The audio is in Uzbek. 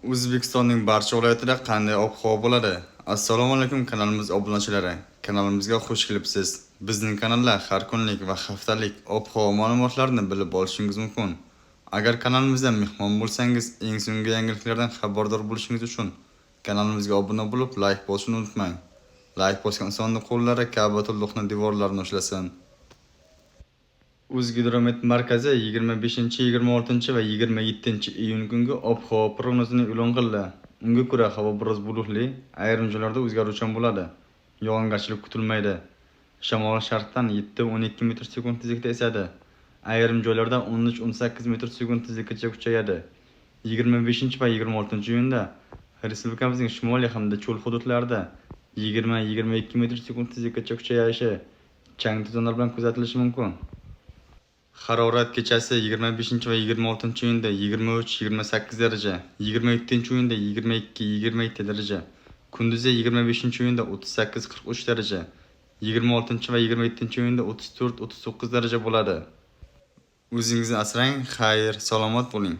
O'zbekistonning barcha viloyatida qanday ob-havo bo'ladi? Assalomu alaykum kanalimiz obunachilari. Kanalimizga xush kelibsiz. Bizning kanalda har kunlik va haftalik ob-havo ma'lumotlarini bilib olishingiz mumkin. Agar kanalimizda mehmon bo'lsangiz, eng so'nggi yangiliklardan xabardor bo'lishingiz uchun kanalimizga obuna bo'lib, like bosishni unutmang. Like bosgan insonning qo'llari Ka'batullohning devorlarini ushlasin. O'zgidromet markazi 25, 26 va 27-iyun kungi ob-havo prognozini e'lon qildi. Unga ko'ra havo biroz bulutli, ayrim joylarda o'zgaruvchan bo'ladi. Yog'ingarchilik kutilmaydi. Shamol sharqdan 7-12 metr/s tezlikda esadi. Ayrim joylarda 13-18 metr/s tezlikgacha kuchayadi. 25 va 26-iyunda respublikamizning shimoliy hamda cho'l hududlarida 20-22 metr/s tezlikgacha kuchayishi, chang to'zonlar bilan kuzatilishi mumkin. Harorat kechasi 25 va 26-iyunda 23-28 daraja, 27-iyunda 22-27 daraja, kunduzi 25-iyunda 38-43 daraja, 26 va 27-iyunda 34-39 daraja bo'ladi. O'zingizni asrang, xayr, salomat bo'ling.